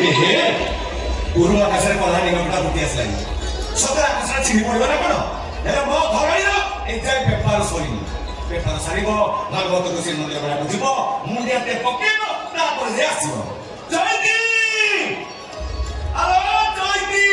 पूर्व आकाशରେ କଳା ନିଗମଟା ଫୁଟି ଆସିଲାଣି ସତରେ ଆକାଶରେ ଛିଣ୍ଡି ପଡ଼ିବ ନା କଣ ହେଲେ ମୋ ଘରର ଏଯାଏ ବେପାର ସରିନି ବେପାର ସାରିବ ଭାଗବତକୁ ସେ ମନ୍ଦିର ବେଳାକୁ ଯିବ ମୁଣ୍ଡିଆଟେ ପକେଇବ ତାପରେ ଯେ ଆସିବ ଜୟନ୍ତୀ ଆଲୋ ଜୟନ୍ତୀ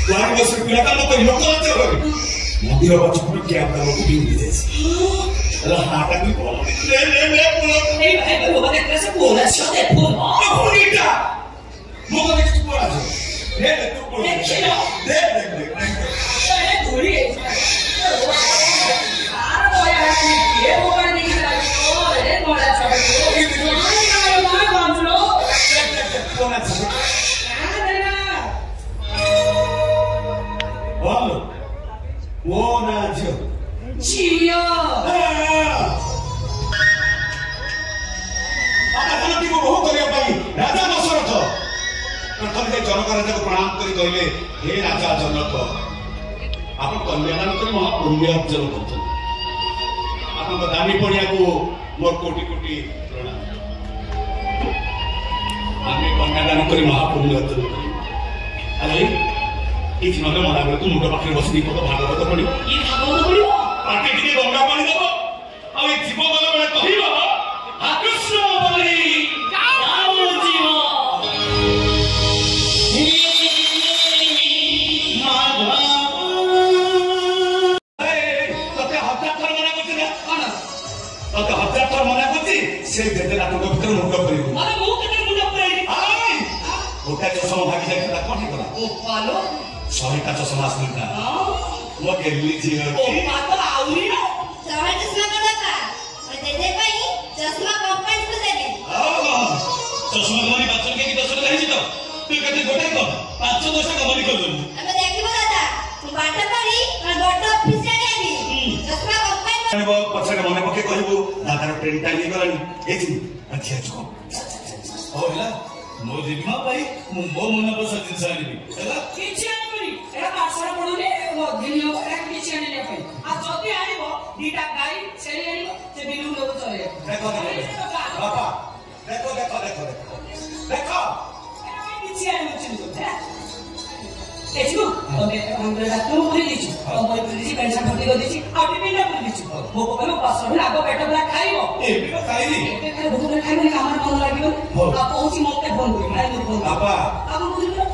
वारी बस पिला का तो लोग आते हो मंदिर बच्चों को क्या आप लोग भी मिले अरे हाटा भी बोलो ले बोलो ए बाबा कैसे बोला छोटे बोलो बोलीटा मुझे कुछ बोला ले तू बोल ले अरे बोली यार वो यार ये वो कर नहीं रहा अरे बोला छोटे मां बांध लो बोला छोटे बोलो वो ना जो जियो आपकी को बहुत करिया पाई राजा दशरथ प्रथम से जनक राजा को प्रणाम करी कहले हे राजा जनक आप कल्याण करी महापुण्य अर्जन करछन आपन दानी पड़िया को मोर कोटि कोटि प्रणाम आमे कल्याण करी महापुण्य अर्जन करी अरे किसी नले मना करे तू मुंड पाखे बसनी को भागवत पड़ी ये भागवत पड़ी पाके टिके गंगा पानी देबो आ ए जीव गला बेले कहिबो आ कृष्ण बलि राम जीव तते हत्याथर मना करछ ना तते हत्याथर मना करछ से देते ना तो भीतर मुंड पड़िबो अरे मु केते मुंड पड़ी आई ओटा चश्मा भागी जाय ता कोठी करा ओ पालो सही का चश्मा असली का वो गेली जी ओ पातो आउरी सवाल चश्मा करता और दे भाई चश्मा कंपनी को देबे चश्मा गमनी बाचन के दशर रही तो तू कते गोटे को 510 गमनी कर दू हमें देखिबो दादा तू बाटा पड़ी और बड़ ऑफिस रे जाबी चश्मा कंपनी वो पछे मने पके कहबो दादार ट्रेन टाइम हे गलानी एथि अच्छा चको ओ हेला मो दिमा भाई मो मन पर सजिन सारी हेला किछि आनी एरा पासरा पडुले वो दिनियो एरा किछि आनी ले पई आ जति आनिबो दीटा गाई छेली आनिबो से बिलु लोग चले देखो बाबा देखो एरा किछि आनी चिनु है एछु ओने हमरे डाक्टर बोली दिछु ओ मोय पुलिस पेंशन भर्ती कर दिछि आ टिपिन कर दिछु मो को पासरा आगो पेट बला खाइबो ए भी खाइली ए भूख ले खाइबो कामर मन लागिबो आ पहुंची मते फोन करी माय फोन बाबा अब बुझिलो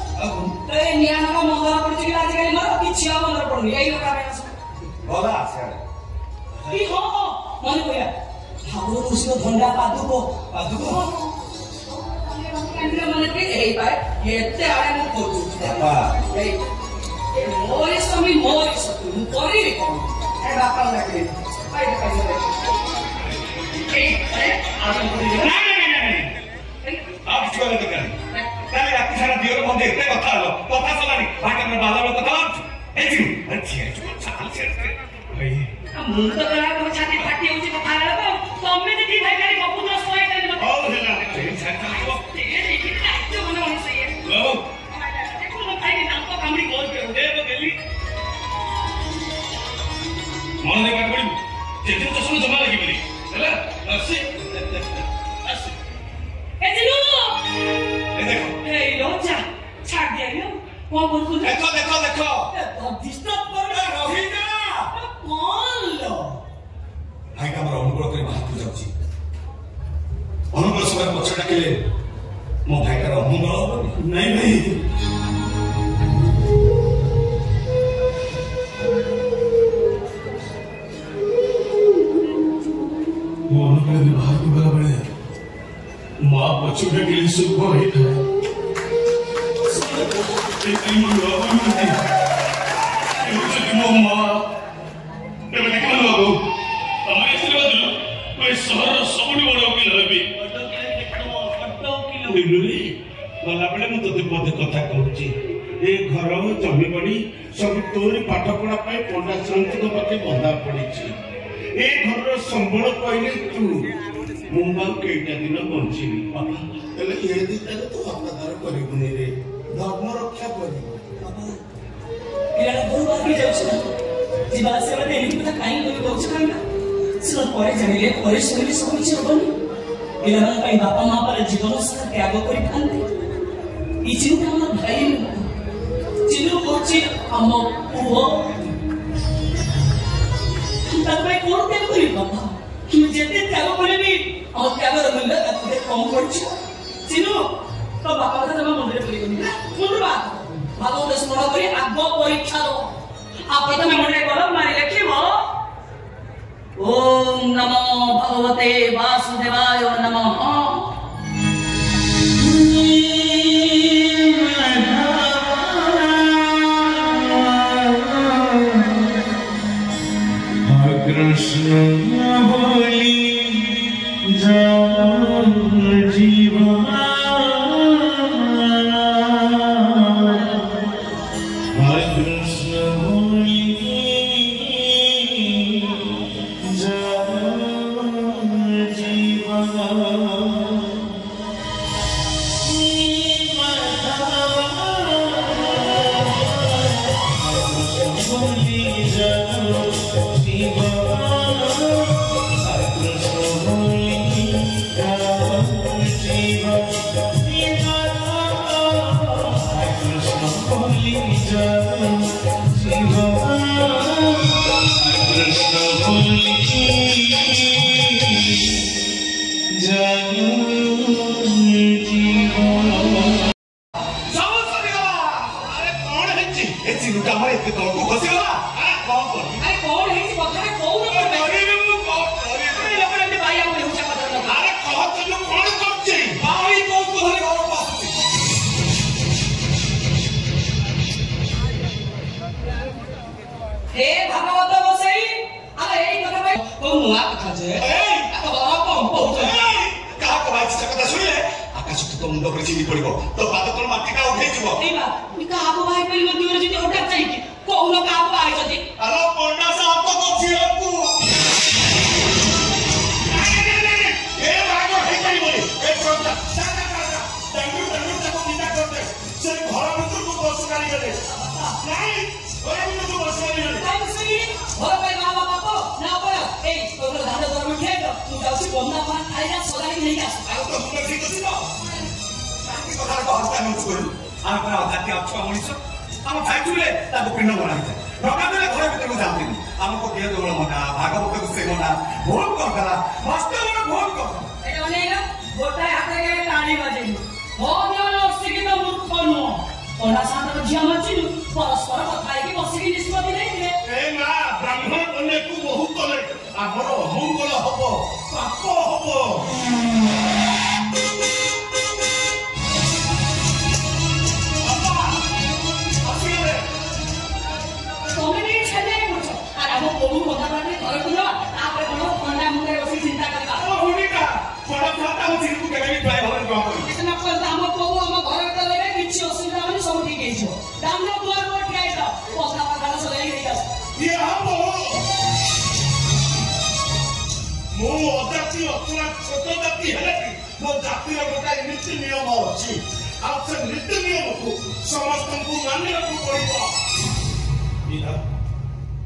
तो ए नियाना का मंगला पड़छि कि आज काली मर किछि आ मंगला पड़नी एई लोका में बोला आसे की हो मन कोया ठाकुर खुशियो धंडा पादुको अंदर मन के एई पाए एते आए मु कोचु बाबा ए मोरे स्वामी मोरे सतु मु करी रे कोन ए बापा लागे पाए ए अरे आगे बोली नहीं आप क्यों नहीं कर ताले रात सारा दियो मन देखते कथा हलो कथा सलानी भाटा में बाला में कथा एजी अच्छी है चाल से भाई मुंड तो करा को छाती फाटी होची कथा हलो तमे जे भाई गाड़ी कपुत्र सोए कर मत और हेला ट्रेन छाता को ए देखि ना मन मन से लो देखो ना भाई नाम को कामड़ी बोल के दे वो गेली मन दे काट पड़ी जेते तो सुन जमा लगी बोली हेला अस्सी ए जिनु ए देखो ए रोजा छाड़ दिया यो वो बोल को देखो तो डिस्टर्ब कर रोहिना कौन लो भाई का हमरा अनुग्रह करे महापुर जाउची अनुग्रह समय पछ डाकिले मो भाई का मंगल नहीं वो अनुग्रह बाहर की बड़ा बड़े मां पछ डाकिले सुख होई था ए मो मां ए देखो बाबू तमे आशीर्वाद लो कोई शहर सबुठी बड़ वकील हेबी गला बेले मु तोते पदे कथा कहूची ए घर जमी बड़ी सब तोरी पाठ पढ़ा पाई पंडा श्रंतिक पते बंधा पड़ीची ए घर संबल कहले तू मुंबा केटा दिन बंचिबी बाबा तले ए दिता तो हकदार करिबुनी रे धर्म रक्षा करिबो बाबा पिलाला गुरुवार की जाउछ जीवा सेवा देली पता काई कोई कहउछ काईना सिनो परे जानिले परे सुनिले सब किछ होबनी पिलाला पाई बापा मां पर जीवन सारा त्याग करि थांते ई चिंता हमर भाई चिनु होची हम पुओ तबे कोन त्याग करि बाबा कि जेते त्याग करबी हम त्यागर मूल्य तते कम पड़छ चिनु तो बापा का जमा मंदिर पड़ी गनी मुंड बात भागवत स्मरण करी आग परीक्षा दो आ प्रथमे मन कलम मारी लिखिबो ओम नमो भगवते वासुदेवाय नमः कृष्ण बोली जीवा कृष्ण बोली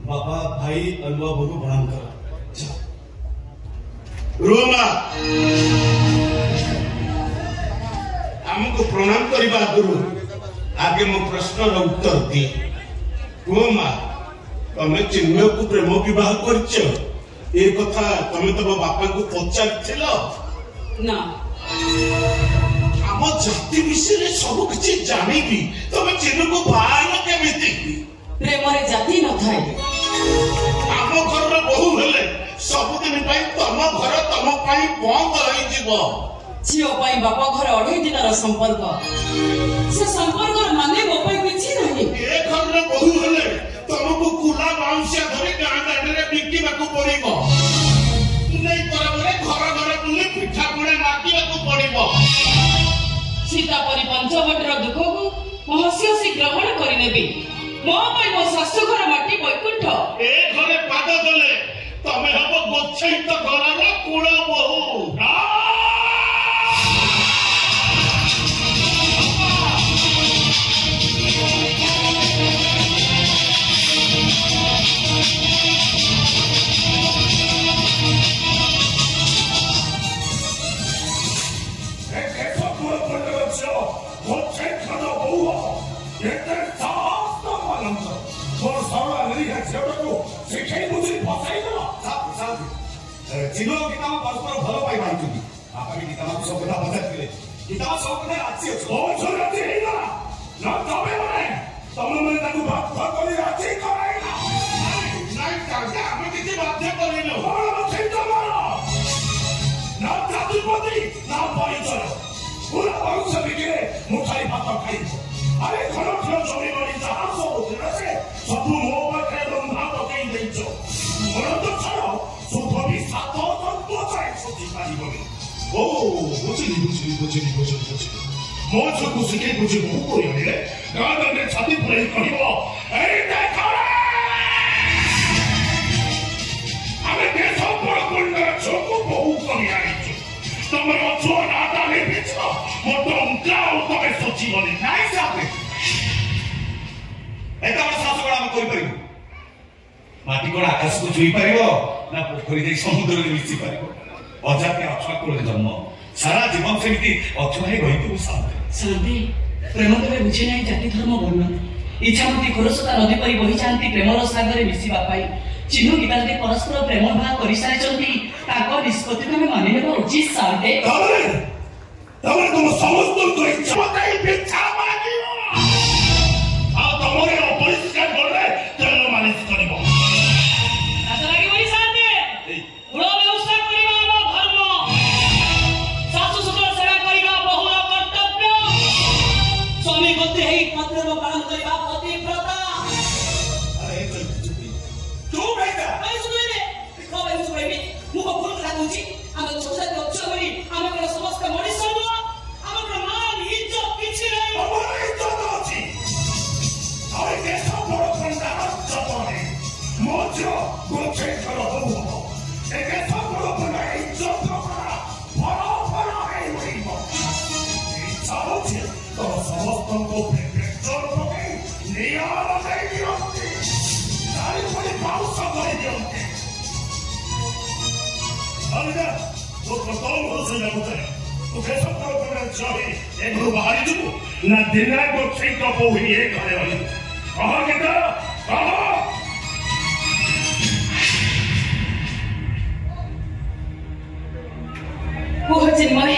बाबा भाई अलवा बहु प्रणाम कर रोमा हमको प्रणाम करबा गुरु आगे मो प्रश्न उत्तर दी रोमा तमे चिन्ह को प्रेम विवाह करछ ए कथा तमे तब बापा को पचारथिलो ना हम जाति विषय सब किछि जानिबी तमे चिन्ह को बाहर केमिति प्रेम रे जाति न थाए आम घर बहु हेले सबुदिन तम घर तम बंद रही झील बाप घर 2.5 दिन संपर्क से संपर्क माने मो किसी नहीं ए घर बहु हेले तुमको कुला बाउंसिया धरी गाँ दांडे बिकिबा पड़ो नहीं घर घर बुले पिठा पुणे मागिबा पड़ो सीता परी पंचवटर दुख को महसी हसी ग्रहण करनेबी मो शाशुघर माटी बैकुंठ ए घरे पाद देले तमे हब गोच्छित घरर कुल बहु जिलो गीता परस्पर भल पाई मानिचुकी बापा भी गीता सब कथा पचार गीता सब कथा राजी अछि ओ राजी हेला ना तबे माने अरे घर घर जमी बनी जहाँ सब से सब मो पाखे रंधा पकई देइछ मोर तो छाड़ सुध भी सात तंत्र चाहे सोची पारिबनी ओ बुझिली मो छकु सिके बुझि मु कोइ हले गादने छाती फुलाई कहिबो ए देख आमे देश पर कुंड छकु बहु कमी आइछ तमर छो नाटा ले बिछ मोटंका तमे सोची बनी नाइ साथे एता बड़ सासुगण हम कोइ परिबो माटी कोन आकाश को छुई परिबो ना पोखरी दे समुद्र रे मिसी परिबो अजाते अछा कोले जन्म सारा जीवन सेमिति अछुहे गइतु शांति प्रेम केवे बुझे नाही जाति धर्म वर्ण इच्छामती खरसता नदी परि बहि जांती प्रेमर सागरे मिसिबा पाई चिन्हु गीताले परस्पर प्रेम भाव करि सारिचंती ताको निष्पत्ति में मानि नेबो उचित शांति तमरे तुम समस्त को इच्छा बताई बिच्छा मागियो आ तमरे अपरिष्कार गले तेल मालिश करिबो आजा लागि बहि शांति उड़ो व्यवस्था करिबा हम धर्म सासु ससुर सेवा करिबा बहुर कर्तव्य स्वामी गति हेई पत्र पालन करिबा पतिव्रता अरे तू बेटा आई सुनिले को भाई सुनिले मुको भूल करा दूची हम सोचा के अक्षर करी हम को समस्त मनीष नो हम को मान इज्जत किछि नहीं हमार इज्जत अछि अरे देश बड़ खंडा जतने मोजो गोछे कर हो एके सब बड़ खंडा इज्जत करा फरा है होइबो इच्छा अछि तो समस्त को प्रेम पके नियाम दे दियंती तारी परि पाउस कर दियंती अलगा तो प्रथम हो से जाउते तो कैसा कर चाहे एक बाहर दू ना दिना को ठीक को पोही एक घरे वाली कहा के कहा वो चिन्मय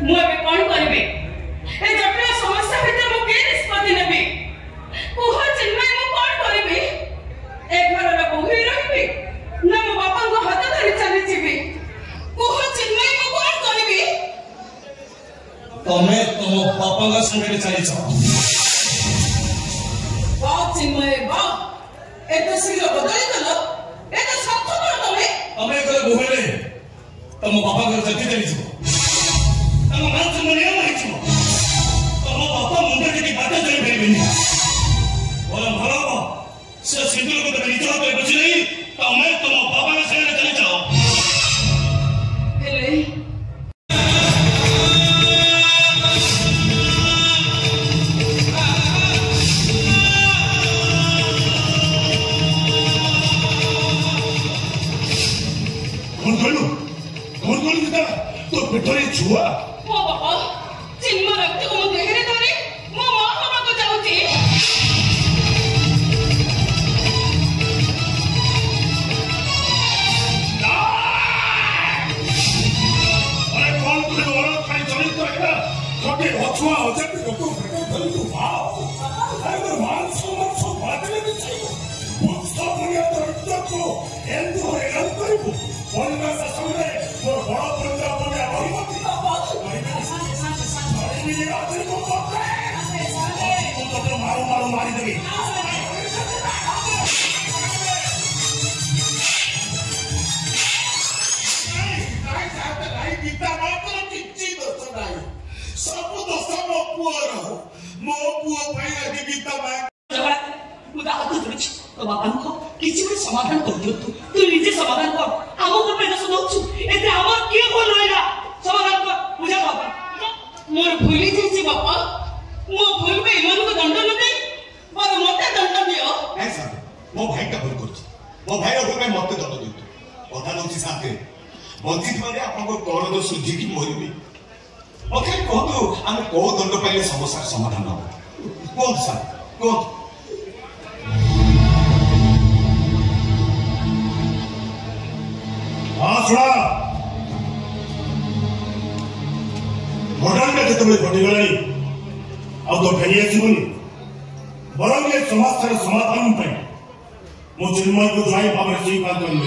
मु एबे कोन करबे ए जटिल समस्या भीतर मु के निष्पत्ति नेबे वो चिन्मय मु कोन करबे एक घर रे बहुई रहबे ना मो बापा को हाथ धरि चली जिबे वो चिन्मय मु कोन करबे तमे तुम बापा का संगे चली जाओ वाह चिन्मय वाह ए तो शीघ्र बदली दलो ए तो सब कर तमे तमे करे बोहेले तम बापा घर जति चली जाओ तम मान सम्मान नहीं छो तम बापा मुंडे के बात चली बेनी बोला भलो से सिंदूर को तमे निचो पे बची नहीं तमे तुम बापा के संगे चली जाओ हेले तो पिटोरी छुआ मो बापा चिन्मय रक्त को देखरे धरे मो मां बाबा को जाउची अरे कौन तुझे और खाली चली तो है छोटे होछुआ हो जाते तो फेंको चली तो वाओ अरे तो मान सो बातें भी चाहिए मुझसे दुनिया तो इतना को एंदो एरन करिबो बोलना सा समझे वो बड़ा बंदा बना रही होती मारो मारी देगी गीता मात्र किसी दोस्त नहीं सब दोस्त मो पुअर मो पुअ भाई आगे गीता मां मुदा हाथ जोड़छ तो बापा को किछि भी समाधान कर दियो तू निजे समाधान कर हमो को पे सुनौछु एते हमर के बोल रहला समाधान कर बुझा बापा मोर भूली जेछि बापा मो भूल पे मन को दंड न दे पर मोटे दंड दियो ऐसा मो भाई का भूल करछ मो भाई रो पे मत दंड दियो कथा दोछि साथे बंचित माने आपन को कोन दो सुझी की मोइबी ओके कहतो हम को दंड पाइले समस्या समाधान हो कोन सा कोन सुना घटना जिते घटीगला तो फेरी आसबनी बरं ये समस्या समाधान मो चिन्मय को जाई भाव स्वीकार करी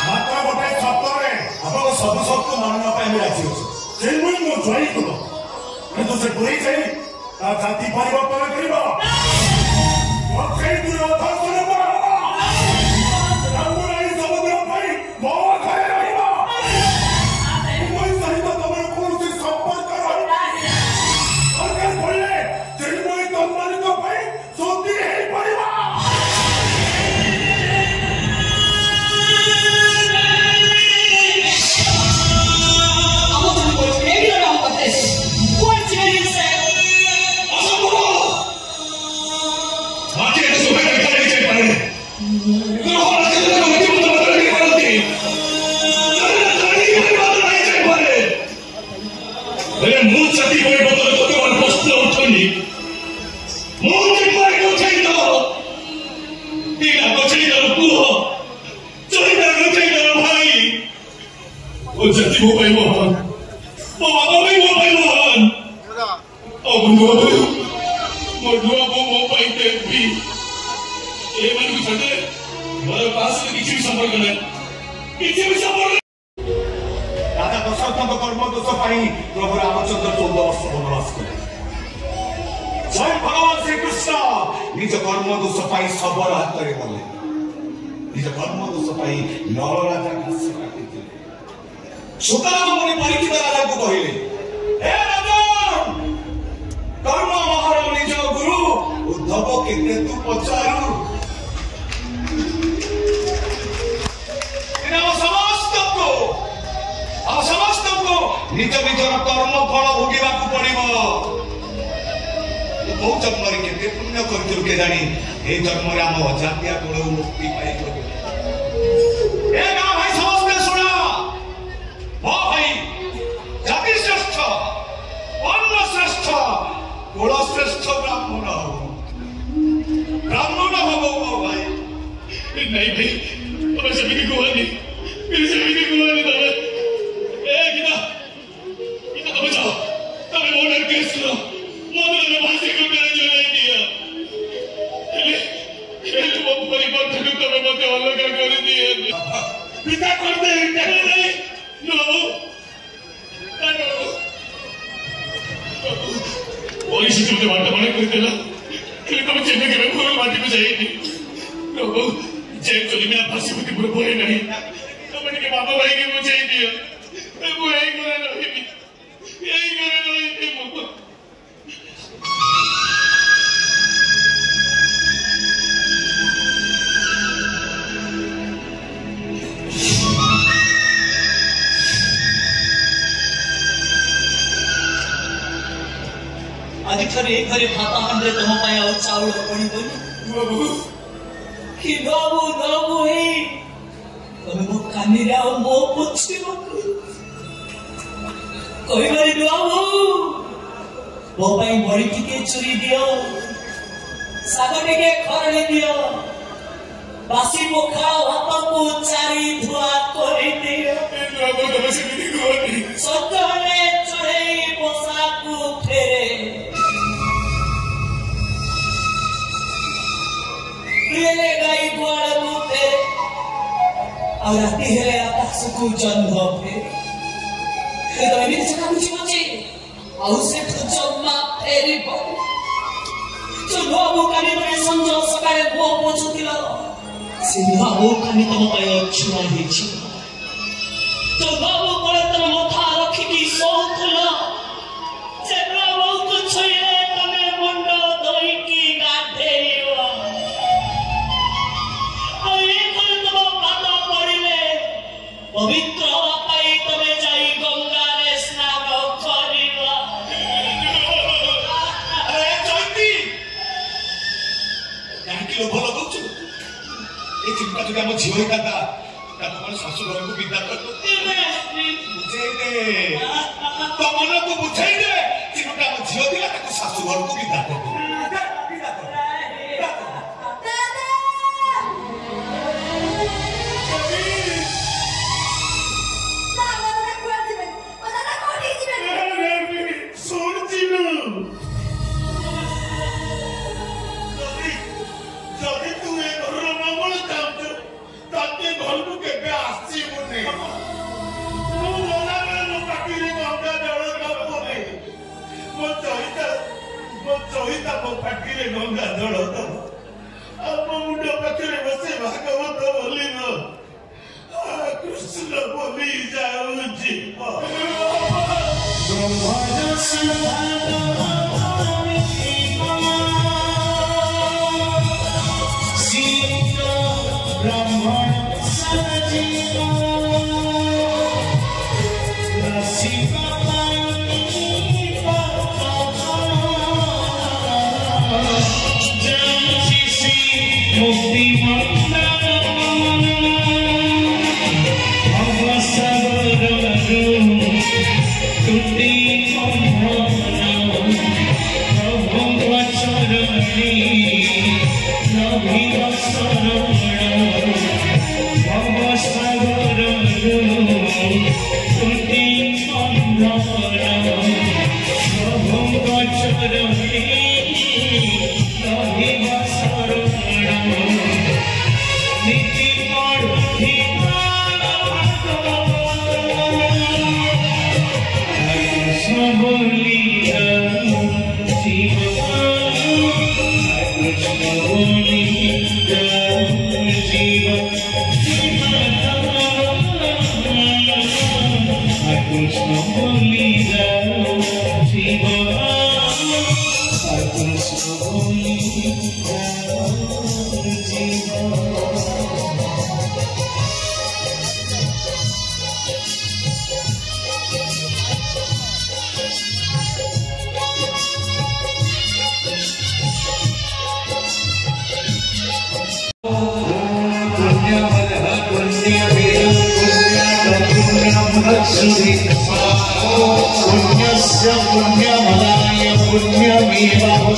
मात्र गोटे शब्द सब शब्द मानना राजी अच्छे चिन्मय मो ज्वाई को तो से बुरी जाई ता जाति परिवर्तन करिबो मो से दुर्योधन सुने पड़ा रामुराई समुद्र भाई मो घरे रहिबो मोई सहित तमर कोन से संपर्क रहि सरकार बोले चिन्मय कंपनी को भाई सोती है परिवार प्रभु रामचंद्र 14 वर्ष वनवास कले स्वयं भगवान श्री कृष्ण निज कर्म दोष पाई सबल हाथ में गले निज कर्म दोष पाई नल राजा घास काटि सुतराम मुनि परीक्षित राजा को कहले हे राजा कर्म महर निज गुरु उद्धव केते तू पचारू समस्त को निज निजर कर्म फल भोगवा पड़ो बहु जन्म केते पुण्य कर जानी ए जन्म आम अजातिया कुल मुक्ति पाई भाई समस्ते शुणा मो भाई जाति श्रेष्ठ वर्ण श्रेष्ठ कुल श्रेष्ठ ब्राह्मण हम मो भाई नहीं भाई सेमती कहनी सेमती कहनी तमें जाओ तमें ऑर्डर केस लो मोदर ने भाषी को मेरे जो नहीं दिया ये वो परिवर्तन तमें मते अलग कर दिए पिता कर दे नहीं नो पुलिस जो वार्ता बने कर देला कि तमें चेन्नई के भूल माटी में जाएगी नो जेल चली में फांसी होती पूरे पूरे नहीं तमें के बाबा भाई के मुझे दिया वो यही करे नहीं यही करे नहीं आज घरे घरे भाता हांडे तुम पाए और चावल पड़ी बोली कि नबू नबू हे तुम मो कानी रे और मो पुछी कोई बारी नबू मो पाई बड़ी टिके चुरी दियो सागर टिके खरणी दियो बासी पोखा हाथ को चारी धुआ कर दियो नबू तुम से भी कोनी सतले चढ़े पोशाक को फेरे ले गई द्वार मुते और राती हेले आकाश को जन्म फेरे तो एमिति से काम छी और से जम्मा फेरी जो नबू कानी बने संजो सकाळे गो पोछुतिला से नबू कानी तम पाए छुआ हिछि तो नबू कोले तम मथा रखी की सोतुला से नबू को छुए तमे मुंडो दोई की गाधेइवा पवित्र हवा पाई तमे जाई गंगा रे स्नान करिवा अरे जयंती काहे लो भलो कछु ए चिंता जो हम झियो हिता तमन सासु घर को विदा कर बुझे दे तमन को बुझाई दे चिनुटा हम झियो दिला ताको सासु घर को विदा कर घर को केबे आसी मुने तू बोला मैं पार्टी रे गंगा तम पाटिरे गंगा जल दब आम मुंड पाखे बसे भागवत बोलिब कृष्ण बोली जाऊची पुण्यस्य पुण्यमदाय पुण्यमेवावशिष्यते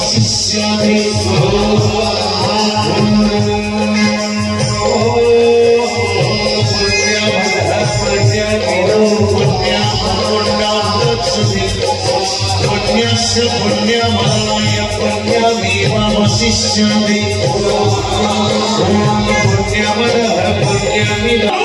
पुण्यस्य पुण्यमदाय पुण्यमेवावशिष्यते पुण्यमदः पुण्यमिदः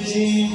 Jai